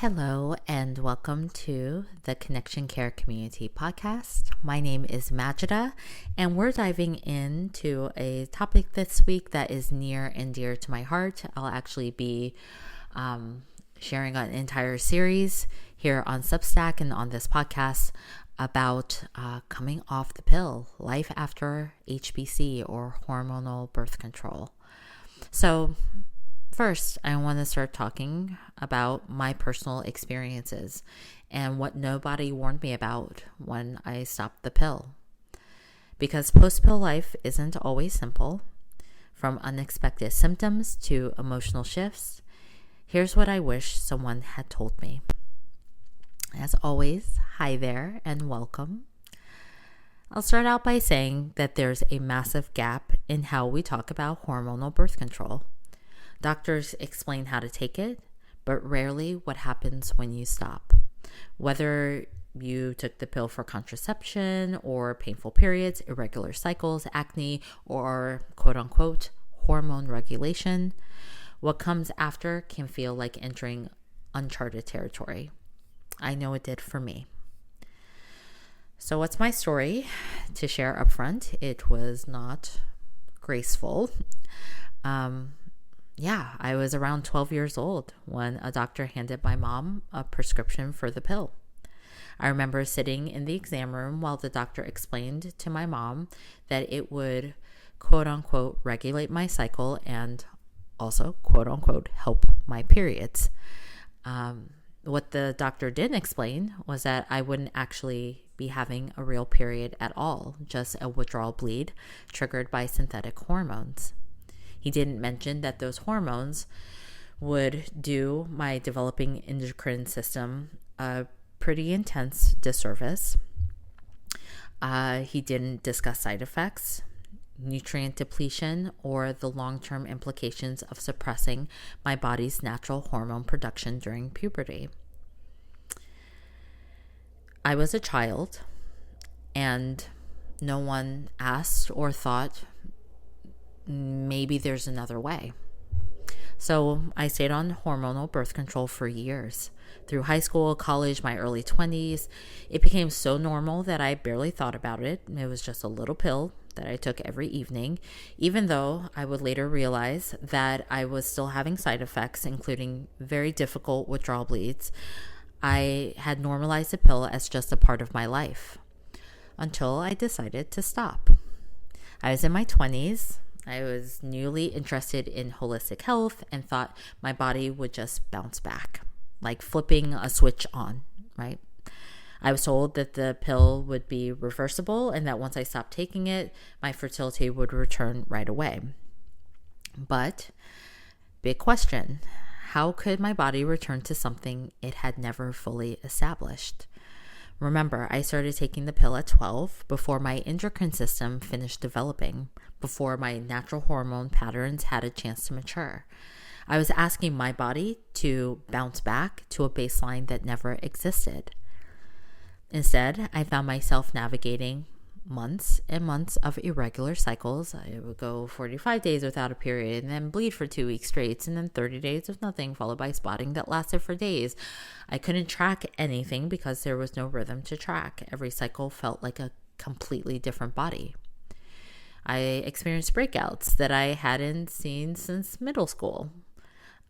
Hello and welcome to the Connection Care Community podcast. My name is Majida and we're diving into a topic this week that is near and dear to my heart. I'll actually be sharing an entire series here on Substack and on this podcast about coming off the pill, Life After HBC or hormonal birth control. So first, I want to start talking about my personal experiences and what nobody warned me about when I stopped the pill. Because post-pill life isn't always simple. From unexpected symptoms to emotional shifts, here's what I wish someone had told me. As always, hi there and welcome. I'll start out by saying that there's a massive gap in how we talk about hormonal birth control. Doctors explain how to take it, but rarely what happens when you stop. Whether you took the pill for contraception or painful periods, irregular cycles, acne, or quote-unquote hormone regulation, what comes after can feel like entering uncharted territory. I know it did for me. So what's my story? To share upfront, it was not graceful. I was around 12 years old when a doctor handed my mom a prescription for the pill. I remember sitting in the exam room while the doctor explained to my mom that it would, quote unquote, regulate my cycle and also, quote unquote, help my periods. What the doctor didn't explain was that I wouldn't actually be having a real period at all, just a withdrawal bleed triggered by synthetic hormones. He didn't mention that those hormones would do my developing endocrine system a pretty intense disservice. He didn't discuss side effects, nutrient depletion, or the long-term implications of suppressing my body's natural hormone production during puberty. I was a child, and no one asked or thought maybe there's another way. So I stayed on hormonal birth control for years. Through high school, college, my early 20s, it became so normal that I barely thought about it. It was just a little pill that I took every evening, even though I would later realize that I was still having side effects, including very difficult withdrawal bleeds. I had normalized the pill as just a part of my life until I decided to stop. I was in my 20s. I was newly interested in holistic health and thought my body would just bounce back, like flipping a switch on, right? I was told that the pill would be reversible and that once I stopped taking it, my fertility would return right away. But, big question, how could my body return to something it had never fully established? Remember, I started taking the pill at 12 before my endocrine system finished developing, before my natural hormone patterns had a chance to mature. I was asking my body to bounce back to a baseline that never existed. Instead, I found myself navigating months and months of irregular cycles. I would go 45 days without a period and then bleed for 2 weeks straight, and then 30 days of nothing, followed by spotting that lasted for days. I couldn't track anything because there was no rhythm to track. Every cycle felt like a completely different body. I experienced breakouts that I hadn't seen since middle school.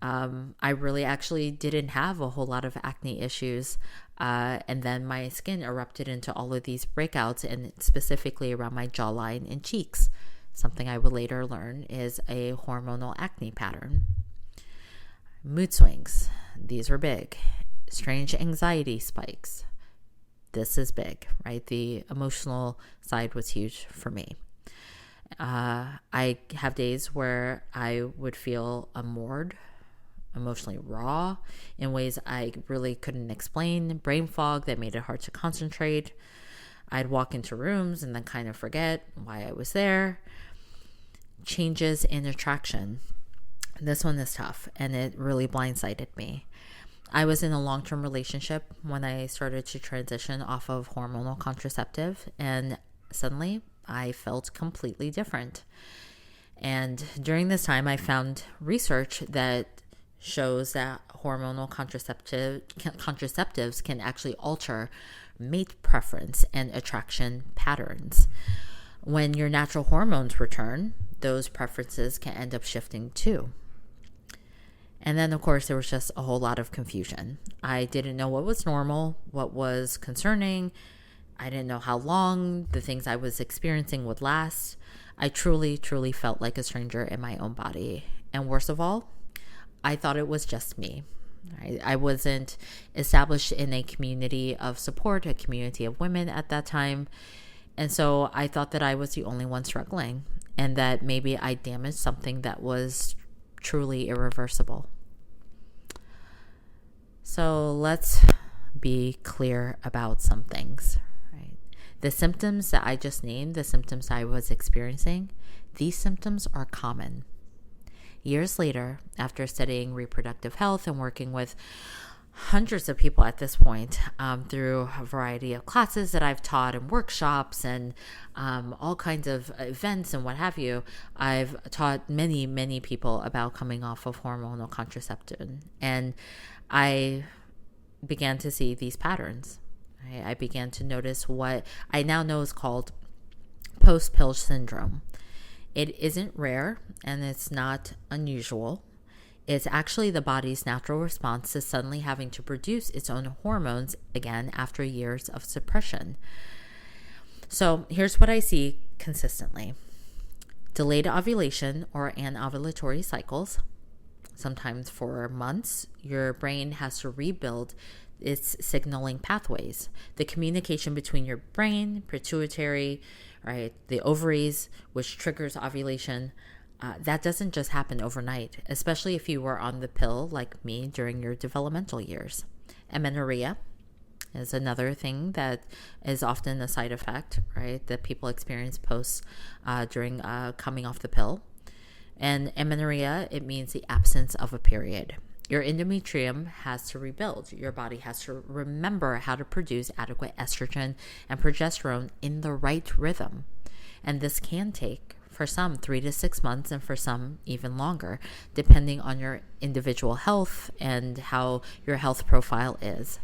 I really actually didn't have a whole lot of acne issues. And then my skin erupted into all of these breakouts, and specifically around my jawline and cheeks. Something I would later learn is a hormonal acne pattern. Mood swings. These were big. Strange anxiety spikes. This is big, right? The emotional side was huge for me. I have days where I would feel unmoored, emotionally raw in ways I really couldn't explain, brain fog that made it hard to concentrate. I'd walk into rooms and then kind of forget why I was there. Changes in attraction. This one is tough, and it really blindsided me. I was in a long-term relationship when I started to transition off of hormonal contraceptive, and suddenly I felt completely different. And during this time, I found research that shows that hormonal contraceptives can actually alter mate preference and attraction patterns. When your natural hormones return, those preferences can end up shifting too. And then, of course, there was just a whole lot of confusion. I didn't know what was normal, what was concerning. I didn't know how long the things I was experiencing would last. I truly, truly felt like a stranger in my own body. And worst of all, I thought it was just me. I wasn't established in a community of support, a community of women at that time. And so I thought that I was the only one struggling and that maybe I damaged something that was truly irreversible. So let's be clear about some things. Right? The symptoms that I just named, the symptoms I was experiencing, these symptoms are common. Years later, after studying reproductive health and working with hundreds of people at this point through a variety of classes that I've taught and workshops and all kinds of events and what have you, I've taught many, many people about coming off of hormonal contraception. And I began to see these patterns. I began to notice what I now know is called post-pill syndrome. It isn't rare and it's not unusual. It's actually the body's natural response to suddenly having to produce its own hormones again after years of suppression. So here's what I see consistently. Delayed ovulation or anovulatory cycles. Sometimes for months, your brain has to rebuild its signaling pathways. The communication between your brain, pituitary, right, the ovaries, which triggers ovulation, that doesn't just happen overnight, especially if you were on the pill like me during your developmental years. Amenorrhea is another thing that is often a side effect, right, that people experience during coming off the pill. And amenorrhea, it means the absence of a period. Your endometrium has to rebuild. Your body has to remember how to produce adequate estrogen and progesterone in the right rhythm. And this can take, for some, 3 to 6 months, and for some, even longer, depending on your individual health and how your health profile is.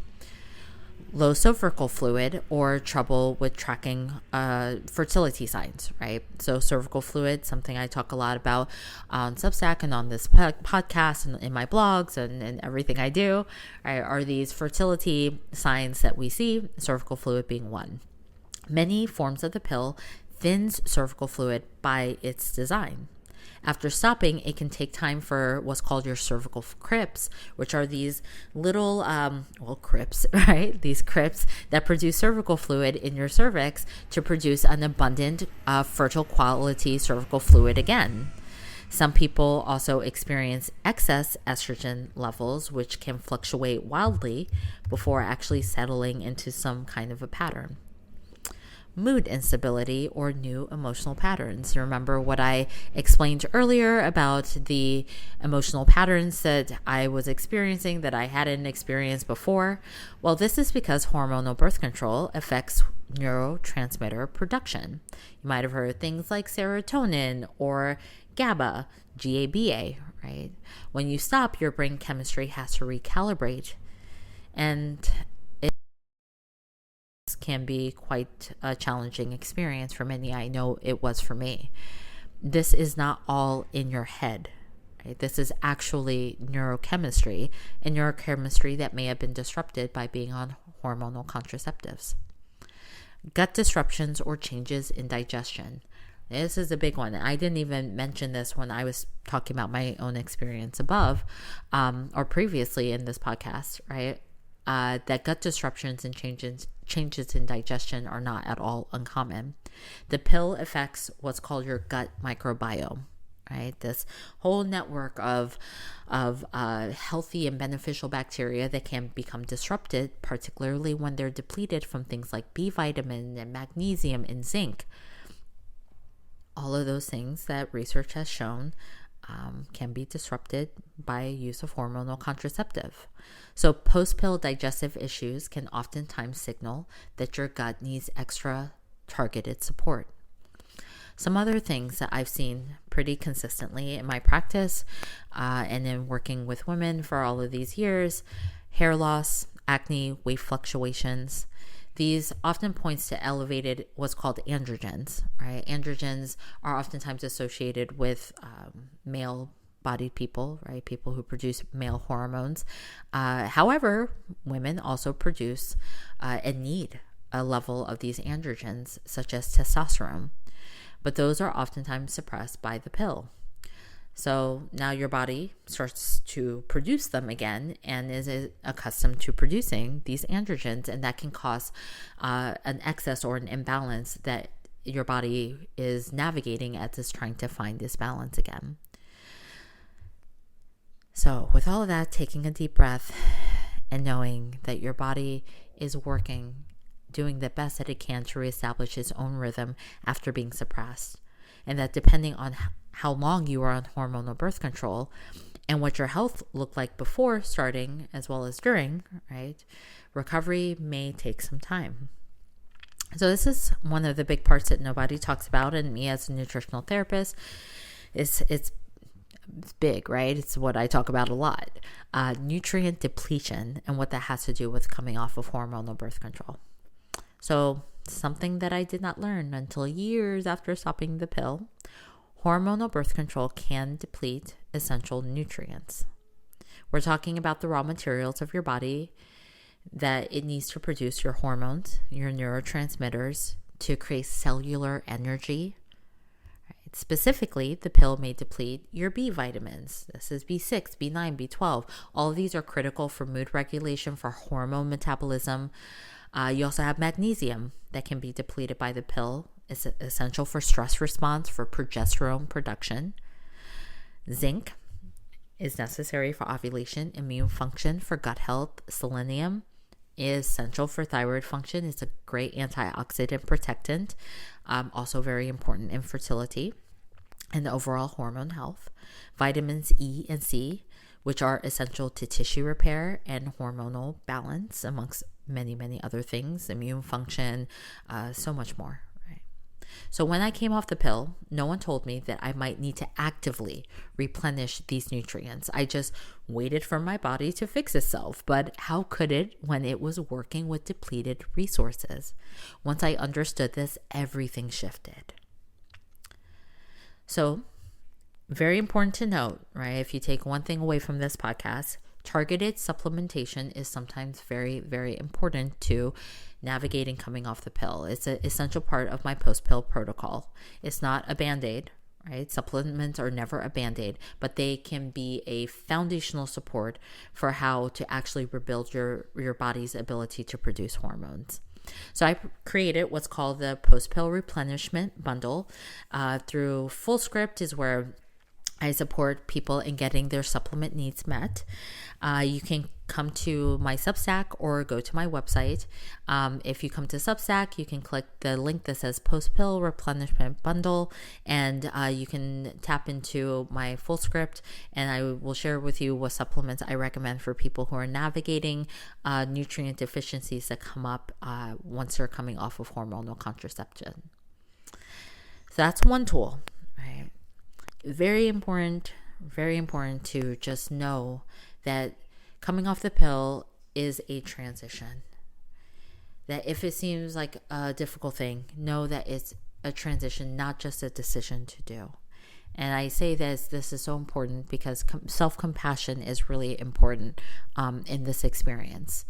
Low cervical fluid or trouble with tracking fertility signs, right? So cervical fluid, something I talk a lot about on Substack and on this podcast and in my blogs and everything I do, right, are these fertility signs that we see, cervical fluid being one. Many forms of the pill thins cervical fluid by its design. After stopping, it can take time for what's called your cervical crypts, which are these little, crypts, right? These crypts that produce cervical fluid in your cervix to produce an abundant, fertile quality cervical fluid again. Some people also experience excess estrogen levels, which can fluctuate wildly before actually settling into some kind of a pattern. Mood instability or new emotional patterns. Remember what I explained earlier about the emotional patterns that I was experiencing that I hadn't experienced before? Well, this is because hormonal birth control affects neurotransmitter production. You might have heard things like serotonin or GABA, GABA, right? When you stop, your brain chemistry has to recalibrate, and can be quite a challenging experience for many. I know it was for me. This is not all in your head, right? This is actually neurochemistry, and neurochemistry that may have been disrupted by being on hormonal contraceptives. Gut disruptions or changes in digestion. This is a big one. I didn't even mention this when I was talking about my own experience above or previously in this podcast, right? That gut disruptions and changes in digestion are not at all uncommon. The pill affects what's called your gut microbiome, right? This whole network of healthy and beneficial bacteria that can become disrupted, particularly when they're depleted from things like B vitamin and magnesium and zinc. All of those things that research has shown can be disrupted by use of hormonal contraceptive. So post-pill digestive issues can oftentimes signal that your gut needs extra targeted support. Some other things that I've seen pretty consistently in my practice and in working with women for all of these years. Hair loss, acne, weight fluctuations. These often points to elevated what's called androgens, right? Androgens are oftentimes associated with male-bodied people, right? People who produce male hormones. However, women also produce and need a level of these androgens, such as testosterone. But those are oftentimes suppressed by the pill. So now your body starts to produce them again and is accustomed to producing these androgens, and that can cause an excess or an imbalance that your body is navigating as it's trying to find this balance again. So with all of that, taking a deep breath and knowing that your body is working, doing the best that it can to reestablish its own rhythm after being suppressed, and that depending on how long you are on hormonal birth control and what your health looked like before starting as well as during, right? Recovery may take some time. So this is one of the big parts that nobody talks about, and me as a nutritional therapist, it's big, right? It's what I talk about a lot. Nutrient depletion and what that has to do with coming off of hormonal birth control. So something that I did not learn until years after stopping the pill. Hormonal birth control can deplete essential nutrients. We're talking about the raw materials of your body that it needs to produce your hormones, your neurotransmitters, to create cellular energy. Right? Specifically, the pill may deplete your B vitamins. This is B6, B9, B12. All of these are critical for mood regulation, for hormone metabolism. You also have magnesium that can be depleted by the pill. It's essential for stress response, for progesterone production. Zinc is necessary for ovulation, immune function, for gut health. Selenium is essential for thyroid function. It's a great antioxidant protectant, also very important in fertility and overall hormone health. Vitamins E and C, which are essential to tissue repair and hormonal balance, amongst many, many other things, immune function, so much more. So when I came off the pill, no one told me that I might need to actively replenish these nutrients. I just waited for my body to fix itself. But how could it when it was working with depleted resources? Once I understood this, everything shifted. So very important to note, right? If you take one thing away from this podcast, targeted supplementation is sometimes very, very important to navigating coming off the pill. It's an essential part of my post-pill protocol. It's not a Band-Aid, right? Supplements are never a Band-Aid, but they can be a foundational support for how to actually rebuild your body's ability to produce hormones. So I created what's called the post-pill replenishment bundle. Through Fullscript is where I support people in getting their supplement needs met. You can come to my Substack or go to my website. If you come to Substack, you can click the link that says Post-Pill Replenishment Bundle, and you can tap into my Fullscript, and I will share with you what supplements I recommend for people who are navigating nutrient deficiencies that come up once they're coming off of hormonal contraception. So that's one tool, right? Very important to just know that coming off the pill is a transition. That if it seems like a difficult thing, know that it's a transition, not just a decision to do. And I say this is so important because self-compassion is really important in this experience.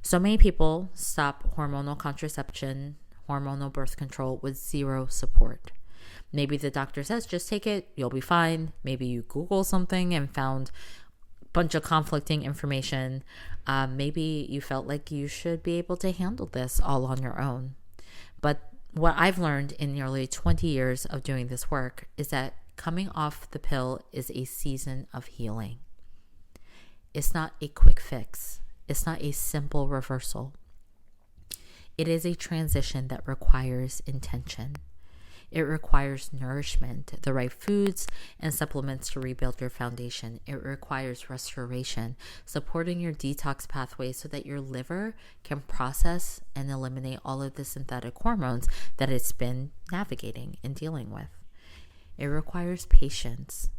So many people stop hormonal contraception, hormonal birth control with zero support. Maybe the doctor says, just take it, you'll be fine. Maybe you Google something and found a bunch of conflicting information. Maybe you felt like you should be able to handle this all on your own. But what I've learned in nearly 20 years of doing this work is that coming off the pill is a season of healing. It's not a quick fix. It's not a simple reversal. It is a transition that requires intention. It requires nourishment, the right foods and supplements to rebuild your foundation. It requires restoration, supporting your detox pathways so that your liver can process and eliminate all of the synthetic hormones that it's been navigating and dealing with. It requires patience,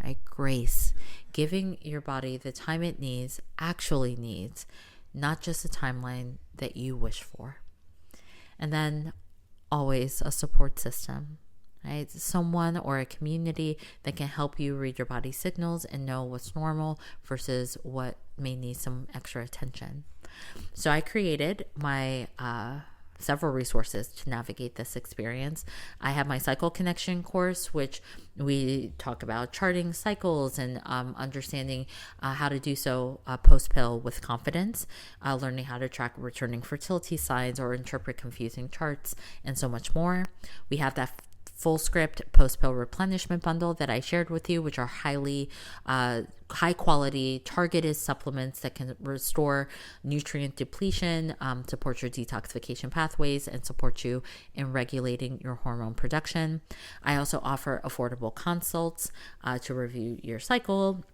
right? Grace, giving your body the time it needs, actually needs, not just a timeline that you wish for. And then always a support system, right? Someone or a community that can help you read your body signals and know what's normal versus what may need some extra attention. So I created my several resources to navigate this experience. I have my cycle connection course, which we talk about charting cycles and understanding how to do so post-pill with confidence, learning how to track returning fertility signs or interpret confusing charts, and so much more. We have that full script post-pill replenishment bundle that I shared with you, which are highly high quality targeted supplements that can restore nutrient depletion, support your detoxification pathways, and support you in regulating your hormone production. I also offer affordable consults to review your cycle,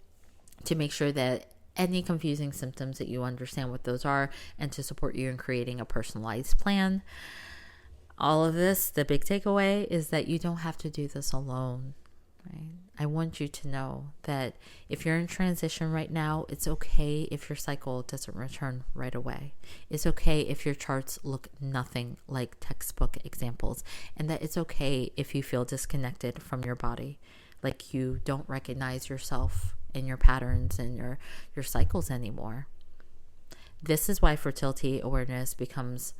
to make sure that any confusing symptoms that you understand what those are, and to support you in creating a personalized plan. All of this, the big takeaway is that you don't have to do this alone, right? I want you to know that if you're in transition right now, it's okay if your cycle doesn't return right away. It's okay if your charts look nothing like textbook examples, and that it's okay if you feel disconnected from your body, like you don't recognize yourself and your patterns and your cycles anymore. This is why fertility awareness becomes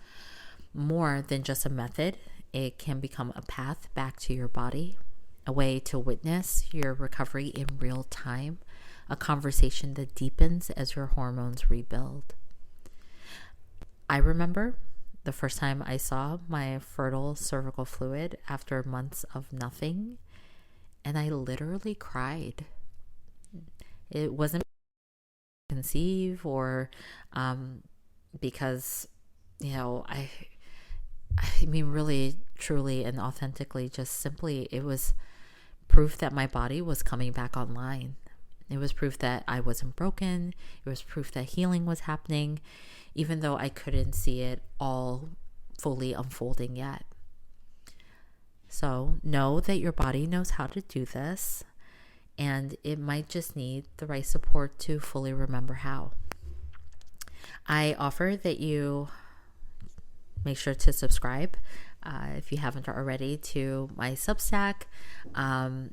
more than just a method. It can become a path back to your body, a way to witness your recovery in real time, a conversation that deepens as your hormones rebuild. I remember the first time I saw my fertile cervical fluid after months of nothing, and I literally cried. It wasn't conceive or because, I mean, really, truly, and authentically, just simply, it was proof that my body was coming back online. It was proof that I wasn't broken. It was proof that healing was happening, even though I couldn't see it all fully unfolding yet. So know that your body knows how to do this, and it might just need the right support to fully remember how. I offer that you make sure to subscribe if you haven't already to my Substack.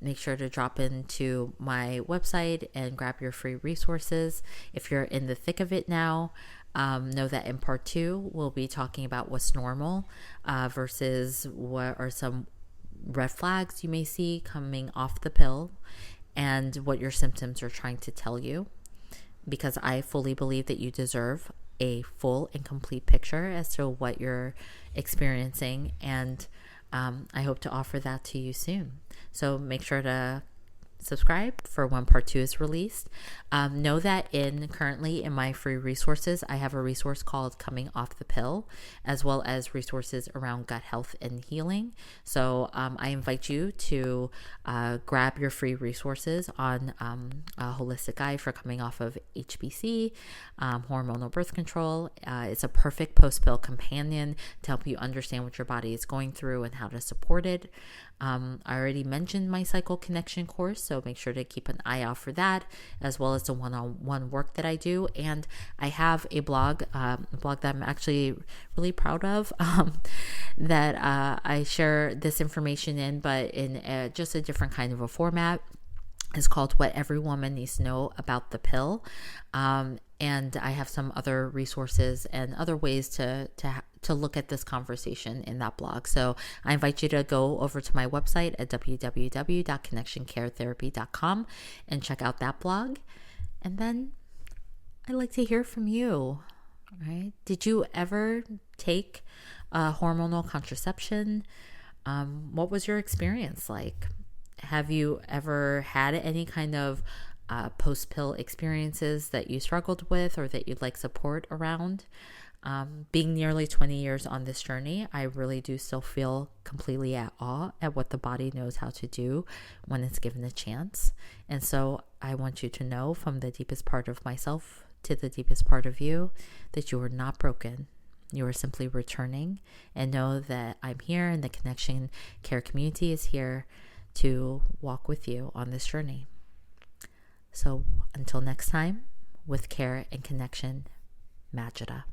Make sure to drop into my website and grab your free resources. If you're in the thick of it now, know that in part 2, we'll be talking about what's normal versus what are some red flags you may see coming off the pill and what your symptoms are trying to tell you, because I fully believe that you deserve a full and complete picture as to what you're experiencing, and I hope to offer that to you soon. So make sure to subscribe for when part 2 is released. Know that currently in my free resources, I have a resource called Coming Off the Pill, as well as resources around gut health and healing. So I invite you to grab your free resources on a holistic guide for coming off of HBC, hormonal birth control. It's a perfect post-pill companion to help you understand what your body is going through and how to support it. I already mentioned my cycle connection course, so make sure to keep an eye out for that, as well as the one-on-one work that I do. And I have a blog that I'm actually really proud of, that I share this information in, but in just a different kind of a format. It's called What Every Woman Needs to Know About the Pill. And I have some other resources and other ways to look at this conversation in that blog. So I invite you to go over to my website at www.connectioncaretherapy.com and check out that blog. And then I'd like to hear from you, right? Did you ever take hormonal contraception? What was your experience like? Have you ever had any kind of post-pill experiences that you struggled with or that you'd like support around? Being nearly 20 years on this journey, I really do still feel completely at awe at what the body knows how to do when it's given a chance. And so I want you to know, from the deepest part of myself to the deepest part of you, that you are not broken. You are simply returning, and know that I'm here and the Connection Care community is here to walk with you on this journey. So until next time, with care and connection, Majida.